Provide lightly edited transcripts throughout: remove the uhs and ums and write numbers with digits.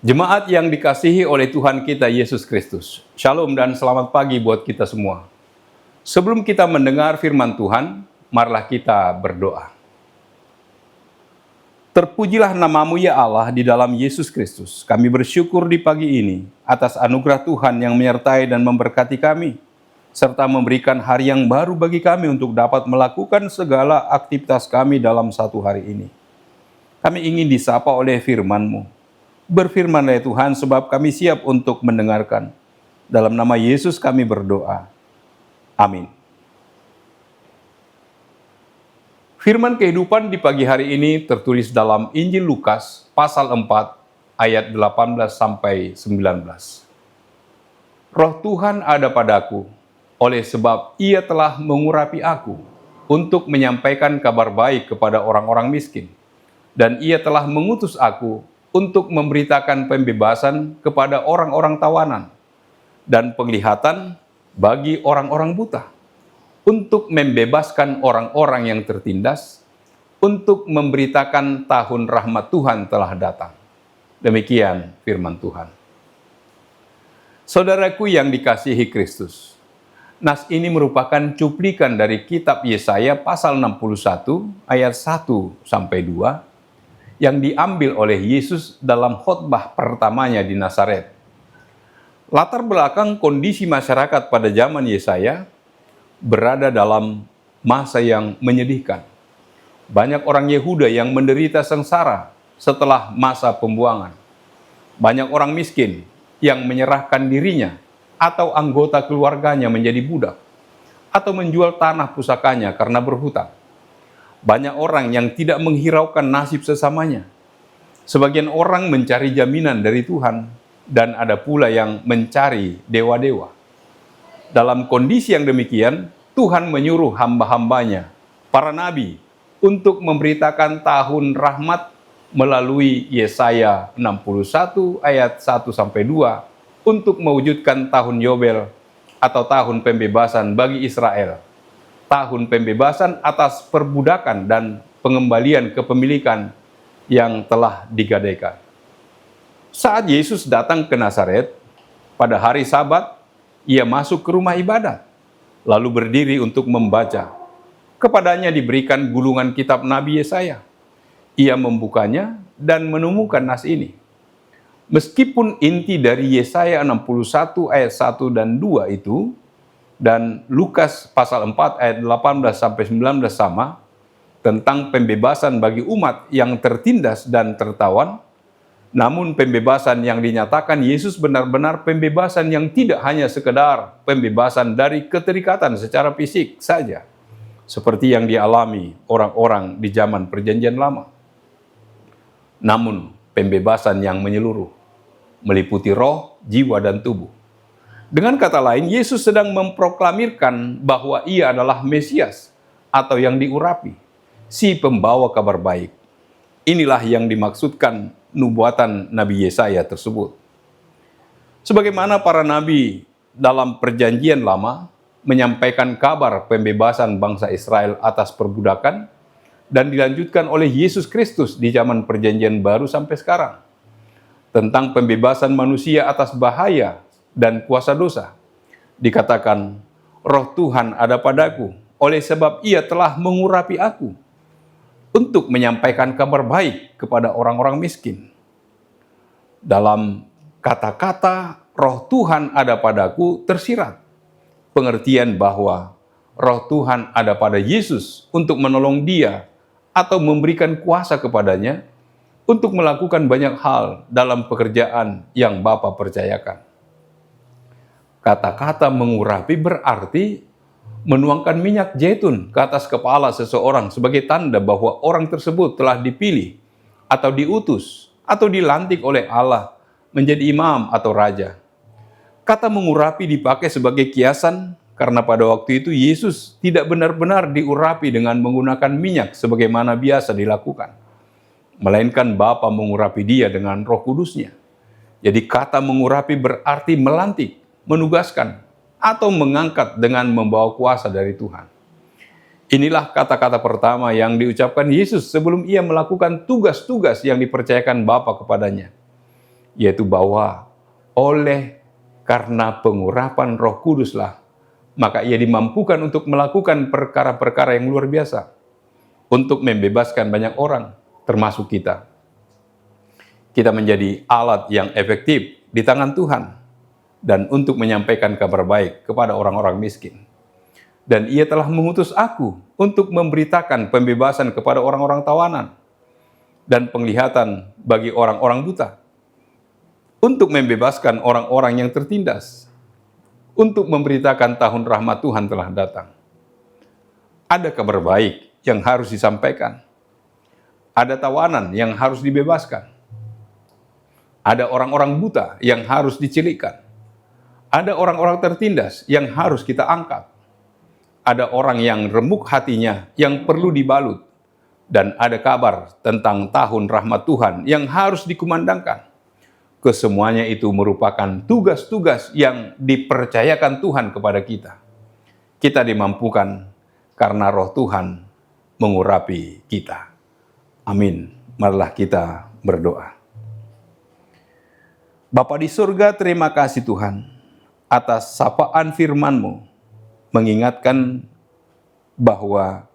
Jemaat yang dikasihi oleh Tuhan kita Yesus Kristus, Shalom dan selamat pagi buat kita semua. Sebelum kita mendengar firman Tuhan, marilah kita berdoa. Terpujilah namamu ya Allah di dalam Yesus Kristus. Kami bersyukur di pagi ini atas anugerah Tuhan yang menyertai dan memberkati kami, serta memberikan hari yang baru bagi kami untuk dapat melakukan segala aktivitas kami dalam satu hari ini. Kami ingin disapa oleh firman-Mu. Berfirmanlah ya Tuhan, sebab kami siap untuk mendengarkan. Dalam nama Yesus kami berdoa. Amin. Firman kehidupan di pagi hari ini tertulis dalam Injil Lukas pasal 4 ayat 18 sampai 19. Roh Tuhan ada padaku, oleh sebab Ia telah mengurapi aku untuk menyampaikan kabar baik kepada orang-orang miskin. Dan Ia telah mengutus aku untuk memberitakan pembebasan kepada orang-orang tawanan dan penglihatan bagi orang-orang buta, untuk membebaskan orang-orang yang tertindas, untuk memberitakan tahun rahmat Tuhan telah datang. Demikian firman Tuhan. Saudaraku yang dikasihi Kristus, nas ini merupakan cuplikan dari kitab Yesaya pasal 61 ayat 1 sampai 2 yang diambil oleh Yesus dalam khotbah pertamanya di Nazaret. Latar belakang kondisi masyarakat pada zaman Yesaya berada dalam masa yang menyedihkan. Banyak orang Yehuda yang menderita sengsara setelah masa pembuangan. Banyak orang miskin yang menyerahkan dirinya atau anggota keluarganya menjadi budak, atau menjual tanah pusakanya karena berhutang. Banyak orang yang tidak menghiraukan nasib sesamanya. Sebagian orang mencari jaminan dari Tuhan, dan ada pula yang mencari dewa-dewa. Dalam kondisi yang demikian, Tuhan menyuruh hamba-hambanya, para nabi, untuk memberitakan tahun rahmat melalui Yesaya 61 ayat 1-2 untuk mewujudkan tahun Yobel atau tahun pembebasan bagi Israel. Tahun pembebasan atas perbudakan dan pengembalian kepemilikan yang telah digadaikan. Saat Yesus datang ke Nazaret, pada hari Sabat, Ia masuk ke rumah ibadat, lalu berdiri untuk membaca. Kepadanya diberikan gulungan kitab Nabi Yesaya. Ia membukanya dan menemukan nas ini. Meskipun inti dari Yesaya 61 ayat 1 dan 2 itu, dan Lukas pasal 4 ayat 18-19 sama, tentang pembebasan bagi umat yang tertindas dan tertawan, namun pembebasan yang dinyatakan Yesus benar-benar pembebasan yang tidak hanya sekedar pembebasan dari keterikatan secara fisik saja, seperti yang dialami orang-orang di zaman Perjanjian Lama. Namun pembebasan yang menyeluruh, meliputi roh, jiwa, dan tubuh. Dengan kata lain, Yesus sedang memproklamirkan bahwa Ia adalah Mesias atau yang diurapi, si pembawa kabar baik. Inilah yang dimaksudkan nubuatan Nabi Yesaya tersebut. Sebagaimana para nabi dalam Perjanjian Lama menyampaikan kabar pembebasan bangsa Israel atas perbudakan dan dilanjutkan oleh Yesus Kristus di zaman Perjanjian Baru sampai sekarang, tentang pembebasan manusia atas bahaya dan kuasa dosa. Dikatakan, Roh Tuhan ada padaku, oleh sebab Ia telah mengurapi aku untuk menyampaikan kabar baik kepada orang-orang miskin. Dalam kata-kata Roh Tuhan ada padaku tersirat pengertian bahwa Roh Tuhan ada pada Yesus untuk menolong dia atau memberikan kuasa kepadanya untuk melakukan banyak hal dalam pekerjaan yang Bapa percayakan. Kata-kata mengurapi berarti menuangkan minyak zaitun ke atas kepala seseorang sebagai tanda bahwa orang tersebut telah dipilih atau diutus atau dilantik oleh Allah menjadi imam atau raja. Kata mengurapi dipakai sebagai kiasan karena pada waktu itu Yesus tidak benar-benar diurapi dengan menggunakan minyak sebagaimana biasa dilakukan, melainkan Bapa mengurapi dia dengan Roh Kudusnya. Jadi kata mengurapi berarti melantik, menugaskan, atau mengangkat dengan membawa kuasa dari Tuhan. Inilah kata-kata pertama yang diucapkan Yesus sebelum Ia melakukan tugas-tugas yang dipercayakan Bapa kepadanya. yaitu bahwa oleh karena pengurapan Roh Kuduslah, maka ia dimampukan untuk melakukan perkara-perkara yang luar biasa, untuk membebaskan banyak orang, termasuk kita. Kita menjadi alat yang efektif di tangan Tuhan, dan untuk menyampaikan kabar baik kepada orang-orang miskin. Dan ia telah mengutus aku untuk memberitakan pembebasan kepada orang-orang tawanan, dan penglihatan bagi orang-orang buta, untuk membebaskan orang-orang yang tertindas, untuk memberitakan tahun rahmat Tuhan telah datang. Ada kabar baik yang harus disampaikan. Ada tawanan yang harus dibebaskan. Ada orang-orang buta yang harus dicilikkan. Ada orang-orang tertindas yang harus kita angkat. Ada orang yang remuk hatinya yang perlu dibalut. Dan ada kabar tentang tahun rahmat Tuhan yang harus dikumandangkan. Kesemuanya itu merupakan tugas-tugas yang dipercayakan Tuhan kepada kita. Kita dimampukan karena Roh Tuhan mengurapi kita. Amin. Marilah kita berdoa. Bapa di surga, terima kasih Tuhan atas sapaan firman-Mu, mengingatkan bahwa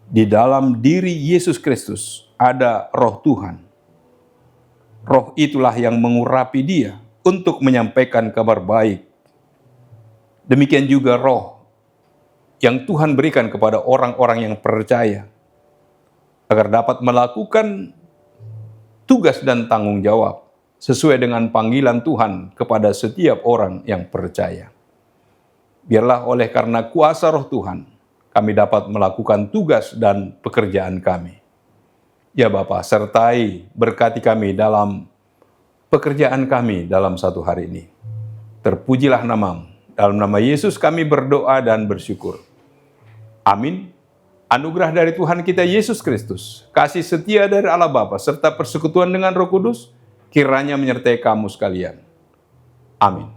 di dalam diri Yesus Kristus ada Roh Tuhan. Roh itulah yang mengurapi dia untuk menyampaikan kabar baik. Demikian juga Roh yang Tuhan berikan kepada orang-orang yang percaya, agar dapat melakukan tugas dan tanggung jawab sesuai dengan panggilan Tuhan kepada setiap orang yang percaya. Biarlah oleh karena kuasa Roh Tuhan, kami dapat melakukan tugas dan pekerjaan kami. Ya Bapa, sertai berkati kami dalam pekerjaan kami dalam satu hari ini. Terpujilah nama-Mu. Dalam nama Yesus kami berdoa dan bersyukur. Amin. Anugerah dari Tuhan kita Yesus Kristus, kasih setia dari Allah Bapa, serta persekutuan dengan Roh Kudus, kiranya menyertai kamu sekalian. Amin.